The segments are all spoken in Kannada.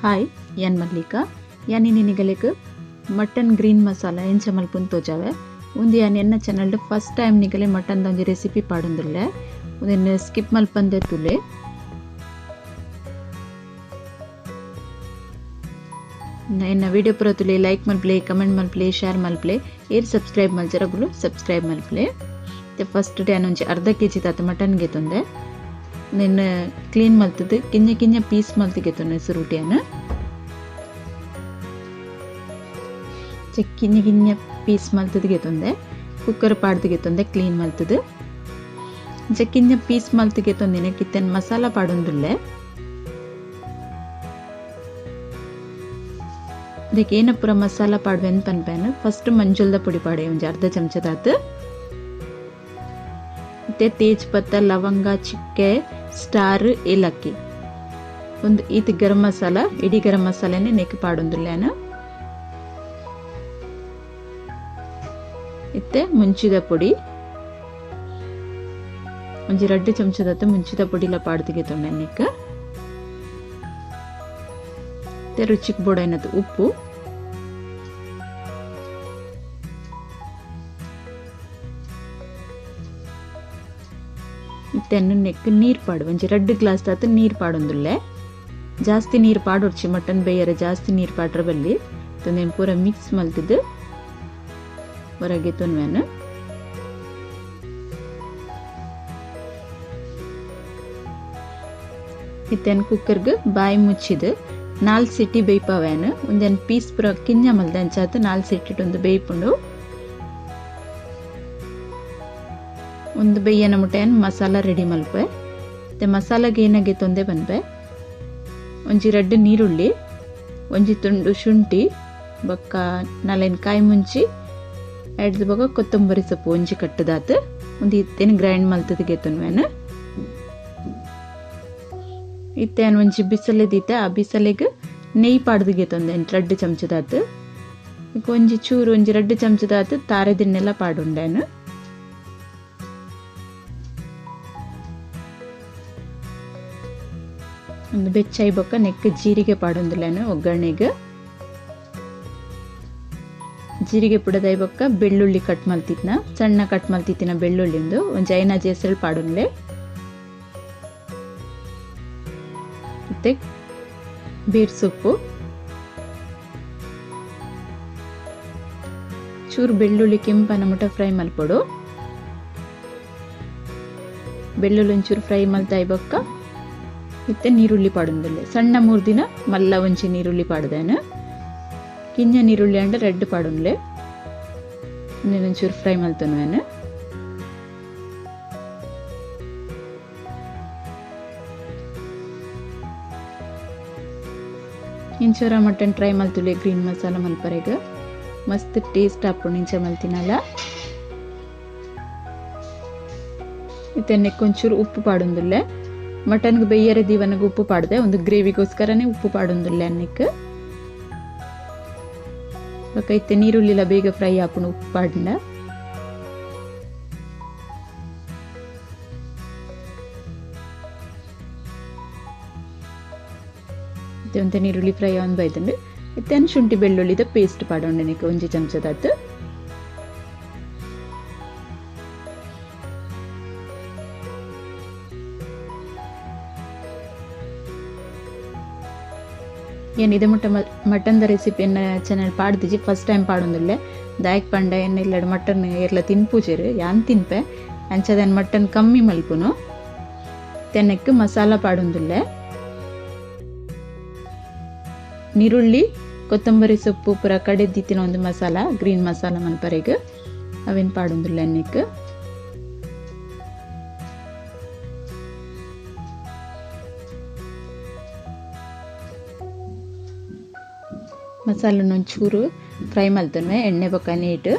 हाय यान मल्लिका यानी निनिगलेक मटन ग्रीन मसाला एंच मल्पुन तोजावे उंदी यान एन्न चैनल फर्स्ट टाइम निगले मटन दंजि रेसिपी पाडुंदुल्ले उदेन स्किप मल्पंदे तुले एन्न वीडियो पुरतुले लाइक मल्प्ले कमेंट मल्प्ले शेर मल्प्ले ಏರ್ ಸಬ್ಸ್ಕ್ರೈಬ್ ಮಲ್ಜರಗುಲು ಸಬ್ಸ್ಕ್ರೈಬ್ ಮಲ್ಪ್ಲೆ ತೆ ಫಸ್ಟ್ ಡೇ ಅನೊಂಜಿ ಅರ್ಧ ಕೆಜಿ ತಾತ ಮಟನ್ ಗೆ ತೊಂದೆ ನೆನ್ನ ಕ್ಲೀನ್ ಮಲ್ತದು ಕಿಂಜ ಕಿಂಜ ಪೀಸ್ ಮಲ್ತಿಗೆ ತೊಂದೆ ಸುರುಟಿಯನ ಕಿಂಜ ಕಿಂಜ ಪೀಸ್ ಮಲ್ತದಿಗೆ ತೊಂದೆ ಕುಕ್ಕರ್ ಪಾಡ್ದಿಗೆ ತೊಂದೆ ಕ್ಲೀನ್ ಮಲ್ತದು ಕಿಂಜ ಪೀಸ್ ಮಲ್ತಿಗೆ ತೊಂದಿನ ಕಿತ್ತನ್ ಮಸಾಲ ಪಾಡೊಂದುಲ್ಲೆ ಅದಕ್ಕೆ ಏನಪ್ಪುರ ಮಸಾಲ ಪಾಡುವೆ ಅಂತ ಪನ್ಪೇನು ಫಸ್ಟ್ ಮಂಜುಳದ ಪುಡಿ ಪಾಡೆ ಒಂದು ಅರ್ಧ ಚಮಚದಾತು ಮತ್ತೆ ತೇಜ್ ಪತ್ತ ಲವಂಗ ಚಿಕ್ಕೆ ಸ್ಟಾರ್ ಏಲಕ್ಕಿ ಒಂದು ಈತ ಗರಂ ಮಸಾಲ ಇಡೀ ಗರಂ ಮಸಾಲೆನೇ ನೆಕ್ ಪಾಡೊಂದುಲ್ಲೇನು ಇತ್ತೆ ಮುಂಚಿದ ಪುಡಿ ಒಂಜಿ 2 ಚಮಚದಾತು ಮುಂಚಿದ ಪುಡಿಲ ಪಾಡ್ದಿಗೆ ತೊಂಡೆ ನೆಕ್ ರುಚಿಗೆ ಬೋಡೈನದು ಉಪ್ಪು ಇತ್ತೆನ್ನು ನೆಕ್ ನೀರು ಪಾಡು ಒಂಜಿ 2 ಗ್ಲಾಸ್ ತಾತು ನೀರು ಪಾಡೊಂದುಲ್ಲೆ ಜಾಸ್ತಿ ನೀರು ಪಾಡೊಡ್ಚಿ ಮಟನ್ ಬೇಯರೆ ಜಾಸ್ತಿ ನೀರು ಪಾಡ್ರ ಬಲ್ಲಿ ತೊಂದೇನು ಪೂರ ಮಿಕ್ಸ್ ಮಲ್ತಿದ್ದು ಹೊರಗೆ ತೊನ್ವೇನು ಇತ್ತೇನು ಕುಕ್ಕರ್ಗೆ ಬಾಯಿ ಮುಚ್ಚಿದು 4 ಸಿಟಿ ಬೇಯ್ಪವೇನು ಒಂದೇನು ಪೀಸ್ ಪುರ ಕಿಂಜ ಮಲ್ದ ಅಂಚಾತು 4 ಸಿಟಿ ಒಂದು ಬೇಯ್ಪುಂಡು ಒಂದು ಬೇಯನ ಮುಟ್ಟೆಯನ್ನು ಮಸಾಲ ರೆಡಿ ಮಲ್ಪೆ ಮತ್ತೆ ಮಸಾಲಾಗೆ ಏನಾಗೆ ತೊಂದೆ ಬಂದ್ಪೆ ಒಂಜಿ 2 ನೀರುಳ್ಳಿ ಒಂಜಿ ತುಂಡು ಶುಂಠಿ ಬೊಕ್ಕ 4 ಕಾಯಿ ಮುಂಚಿ ಎಡ್ದು ಬೊಕ ಕೊತ್ತಂಬರಿ ಸೊಪ್ಪು ಒಂಜಿ ಕಟ್ಟದಾತು ಒಂದು ಇತ್ತೇನು ಗ್ರೈಂಡ್ ಮಲ್ತದಿಗೆ ತೊನ್ವೇನು ಇತ್ತೇನು ಒಂಜಿ ಬಿಸಲೆ ದೀತೆ ಆ ಬಿಸಲೆಗೆ ನೆಯ್ ಪಾಡ್ದಿಗೆ ತೊಂದೆ 2 ಚಮಚದಾತು ಒಂಜಿ ಚೂರು ಒಂಜಿ 2 ಚಮಚದಾತು ತಾರೆದಿನ್ನೆಲ್ಲ ಪಾಡುಂಡೇನು ಒಂದು ಬೆಚ್ಚಾಯಿ ಬೊಕ್ಕ ನೆಕ್ ಜೀರಿಗೆ ಪಾಡೊಂದುಲ್ಲೇನು ಒಗ್ಗರಣೆಗೆ ಜೀರಿಗೆ ಪುಡದೈ ಬೊಕ್ಕ ಬೆಳ್ಳುಳ್ಳಿ ಕಟ್ ಮಲ್ತಿದ್ನ ಸಣ್ಣ ಕಟ್ ಮಲ್ತಿತ್ತಿನ ಬೆಳ್ಳುಳ್ಳಿಂದು ಒಂಜಿ 5 ಜೇಸಲ್ ಪಾಡುಂಡ್ಲೆ ಮತ್ತೆ ಬೀರ್ ಸೊಪ್ಪು ಚೂರು ಬೆಳ್ಳುಳ್ಳಿ ಕೆಂಪನ ಮುಟ ಫ್ರೈ ಮಲ್ಪೊಡು ಬೆಳ್ಳುಳ್ಳಿ ಒಂಚೂರು ಫ್ರೈ ಮಲ್ತಾಯಿ ಬೊಕ್ಕ ಮತ್ತೆ ನೀರುಳ್ಳಿ ಪಾಡೊಂದುಲ್ಲೆ ಸಣ್ಣ 3 ದಿನ ಮಲ್ಲ ಒಂಚಿ ನೀರುಳ್ಳಿ ಪಾಡ್ದೇನು ಕಿಂಜ ನೀರುಳ್ಳಿ ಅಂಡ ರೆಡ್ ಪಾಡೊಂಡ್ಲೆ ಒಂಚೂರು ಫ್ರೈ ಮಲ್ತೊನ್ವೇನು ಇಂಚೂರ ಮಟನ್ ಟ್ರೈ ಮಲ್ತುಲೆ ಗ್ರೀನ್ ಮಸಾಲ ಮಲ್ಪರೆಗ ಮಸ್ತ್ ಟೇಸ್ಟ್ ಆಪುಂಡು ಇಂಚ ಮಲ್ತಿನಲ್ಲ ಇತ್ತೆನ್ನಕ್ಕೆ ಒಂಚೂರು ಉಪ್ಪು ಪಾಡೊಂದುಲ್ಲೆ ಮಟನ್ಗೆ ಬೇಯರೆ ದೀವನಗೆ ಉಪ್ಪು ಪಾಡ್ದೆ ಒಂದು ಗ್ರೇವಿಗೋಸ್ಕರನೇ ಉಪ್ಪು ಪಾಡೊಂದುಲ್ಲೆ ಅನ್ನಕ್ಕೆ ಇತ್ತೆ ನೀರುಳ್ಳಿಲ ಬೇಗ ಫ್ರೈ ಆಪುಂಡು ಉಪ್ಪು ಪಾಡಿಂಡ ಒಂತೆ ನೀರುಳ್ಳಿ ಫ್ರೈ ಆನ್ ಬೈತಂಡು ಇತ್ತೇನು ಶುಂಠಿ ಬೆಳ್ಳುಳ್ಳಿದ ಪೇಸ್ಟ್ ಪಾಡೊಂಡೆ ನೆಕ್ ಒಂಜಿ ಚಮಚದಾತು ಏನು ಇದು ಮುಟ್ಟ ಮಟನ್ದ ರೆಸಿಪಿ ಎನ್ನ ಚಾನಲ್ ಪಾಡ್ದಿಜಿ ಫಸ್ಟ್ ಟೈಮ್ ಪಾಡೊಂದುಲ್ಲೆ ದಾಯಕ್ ಪಂಡ ಎನ್ನ ಇಲ್ಲಡ್ ಮಟನ್ ಏರ್ಲ ತಿನ್ಪುಜೆರ್ ಯಾನ್ ತಿನ್ಪೆ ಅಂಚದನ್ ಮಟನ್ ಕಮ್ಮಿ ಮಲ್ಪುನು ತೆನ್ನಕ್ಕೆ ಮಸಾಲ ಪಾಡೊಂದುಲ್ಲೆ ನೀರುಳ್ಳಿ ಕೊತ್ತಂಬರಿ ಸೊಪ್ಪು ಪೂರ ಕಡೆದಿತ್ತಿನ ಒಂದು ಮಸಾಲ ಗ್ರೀನ್ ಮಸಾಲ ಮಲ್ಪರೆಗೆ ಅವೇನು ಪಾಡೊಂದುಲ್ಲೆ ಅನ್ನಕ್ಕೆ ಮಸಾಲನ ಒಂಚೂರು ಫ್ರೈ ಮಲ್ತನ್ವೆ ಎಣ್ಣೆ ಬೊಕ್ಕ ನೀಟು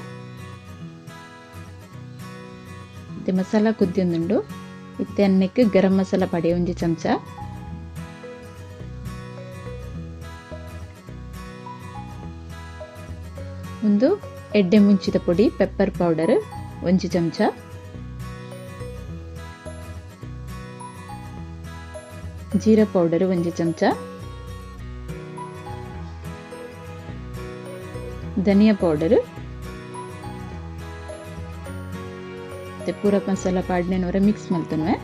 ಮತ್ತೆ ಮಸಾಲ ಕುದ್ದಿಯೊಂದುಂಡು ಇತ್ತೆ ಅನ್ನಕ್ಕೆ ಗರಂ ಮಸಾಲ ಪಡೆ ಒಂಜಿ ಚಮಚ ಒಂದು ಎಡ್ಡೆ ಮುಂಚಿದ ಪುಡಿ ಪೆಪ್ಪರ್ ಪೌಡರ್ ಒಂಜಿ ಚಮಚ ಜೀರಾ ಪೌಡರ್ 1 ಚಮಚ, ಧನಿಯಾ ಪೌಡರ್ ಮತ್ತೆ ಪೂರ ಮಸಾಲ ಪಾಡ್ನೆನವರ ಮಿಕ್ಸ್ ಮಲ್ತನ್ವೆ.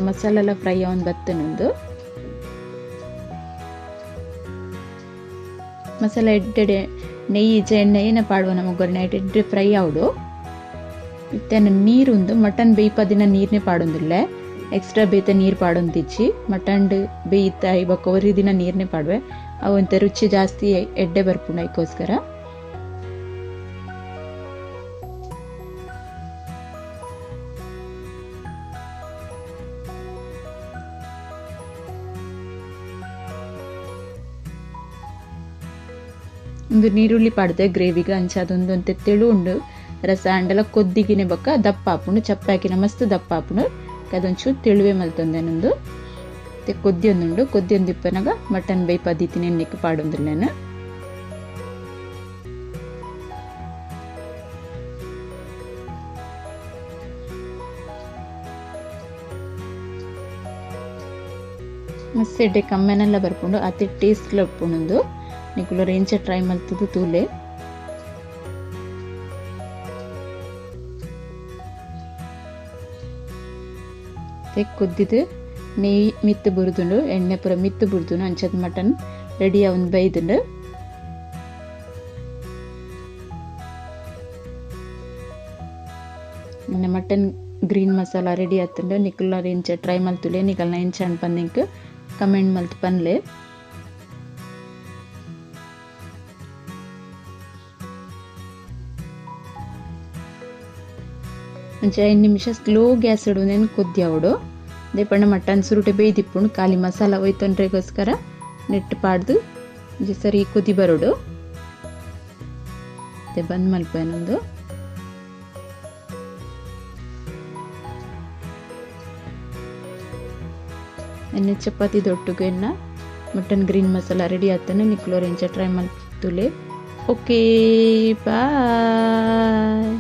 ಮಸಾಲ ಎಲ್ಲ ಫ್ರೈ ಆನ್ ಬತ್ತನೊಂದು ಮಸಾಲ ಎಡ್ಡೆ ನೆಯ್ಯಿ ಎಣ್ಣೆ ಏನ ಪಾಡುವ ನಮಗೊರ್ನೆ ಎಡ್ಡೆ ಫ್ರೈ ಆವಡು ಇತ್ತೇನ ನೀರುಂದು ಮಟನ್ ಬೇಯ್ಪದಿನ ನೀರ್ನೆ ಪಾಡೊಂದಿಲ್ಲ ಎಕ್ಸ್ಟ್ರಾ ಬೇತೆ ನೀರು ಪಾಡೊಂದಿಚ್ಚಿ ಮಟನ್ ಬೇಯ್ತ ಇವಾಗ ಒರಿ ದಿನ ನೀರ್ನೆ ಪಾಡುವೆ ಅವಂತೆ ರುಚಿ ಜಾಸ್ತಿ ಎಡ್ಡೆ ಬರ್ಪುಂಡ ಅದಕ್ಕೋಸ್ಕರ. ಒಂದು ನೀರುಳ್ಳಿ ಪಾಡ್ದೆ ಗ್ರೇವಿಗೆ ಅಂಚಾದೊಂದು ಅಂತೆ ತೆಳು ಉಂಡು ರಸ ಅಂಡೆಲ್ಲ ಕೊದ್ದಿಗಿನೇ ಬೊಕ್ಕ ದಪ್ಪ ಹಾಪುಂಡು ಚಪ್ಪಾಕಿನ ಮಸ್ತ್ ದಪ್ಪ ಹಾಪುಂಡು ಅದೊಂಚೂರು ತೆಳುವೆ ಮಲ್ತೊಂದೇನೊಂದು ಮತ್ತೆ ಕೊದ್ದಿಯೊಂದುಂಡು ಕೊದ್ದಿಯೊಂದಿಪ್ಪನಾಗ ಮಟನ್ ಬೇಯ್ಪದಿತ್ತಿನ ಎಣ್ಣೆಗೆ ಪಾಡೊಂದಿಲ್ಲೇನು. ಮಸ್ತ್ ಎಡ್ಡೆ ಕಮ್ಮೆನೆಲ್ಲ ಬರ್ಪುಂಡು ಅತಿ ಟೇಸ್ಟ್ ಲಪ್ಪುಂಡು ನಿಕುಲು ರೇಂಚ ಟ್ರೈ ಮಲ್ತದು ತೂಲೆ. ಕೊದ್ದಿದ್ದು ನೆಯ್ಯಿ ಮಿತ್ತು ಬುರ್ದುಂಡು ಎಣ್ಣೆ ಪೂರ ಮಿತ್ತು ಬುರ್ದುಂಡು ಅಂಚದ ಮಟನ್ ರೆಡಿ ಒಂದು ಬೈದುಂಡು. ಮಟನ್ ಗ್ರೀನ್ ಮಸಾಲ ರೆಡಿ ಆತುಂಡು ನಿಕುಲ ರೇಂಚ ಟ್ರೈ ಮಲ್ತುಲೆ ನಿಕಲ್ನ ಎಂಚ ಅನ್ಪಂದಿಂಕ್ ಕಮೆಂಟ್ ಮಲ್ತು ಪನ್ಲೆ. ಅಂಚ 5 ನಿಮಿಷ ಸ್ಲೋ ಗ್ಯಾಸ್ ಇಡುವುದೇನು ಕೊದ್ದಿ ಅವಡು ದೇಪಣ್ಣ ಮಟನ್ ಸುರುಟೆ ಬೇಯ್ದಿಪ್ಪುಂಡು ಖಾಲಿ ಮಸಾಲ ಒಯ್ತೊಂಡ್ರೆಗೋಸ್ಕರ ನೆಟ್ಟು ಪಾಡ್ದು ಸರಿ ಕುದಿ ಬರೋಡು ಮತ್ತೆ ಬಂದ್ ಮಲ್ಪೇನೊಂದು. ಎಣ್ಣೆ ಚಪಾತಿ ದೊಟ್ಟುಗೆ ಮಟನ್ ಗ್ರೀನ್ ಮಸಾಲ ರೆಡಿ ಆತನೆ ನಿಕ್ಲೋರೆಂಚ ಟ್ರೈ ಮಲ್ತುಲೆ. ಓಕೆ ಬಾಯ್.